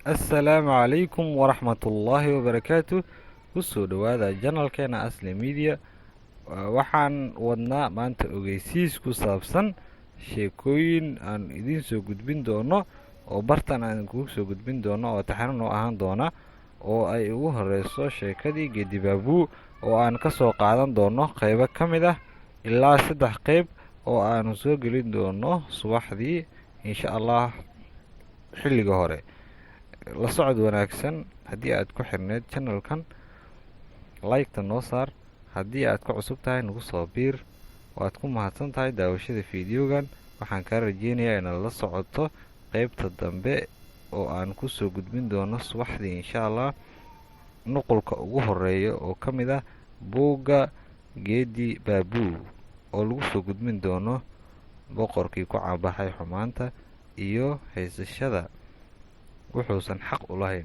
assalaamu calaykum waraxmatullaahi wabarakaatu. kusoo dhowaada janalkeena asli media. waxaan wadnaa maanta ogeysiis ku saabsan sheekooyin aan idiin soo gudbin doono oo bartan aan kugu soo gudbin doono oo taxanan u ahaan doona oo ay ugu horeyso sheekadii geedi baabuu oo aan ka soo qaadan doono qaybo ka mid ah ilaa 3 qayb oo aanu soo gelin doono subaxdii insha allah xilliga hore. la socod wanaagsan. haddii aad ku xirneed channelkan, like-ta noo saar. haddii aad ku cusub tahay nagu soo biir. waad ku mahadsan tahay daawashada fiidiyogan. waxaan kaa rajeynayaa inaad la socoto qaybta dambe oo aan ku soo gudbin doono subaxdii insha allah nuqulka ugu horeeya oo ka mid ah buugga geedi baabuu oo lagu soo gudbin doono boqorkii ku caabaxay xumaanta iyo haysashada wuxuusan xaq u lahayn.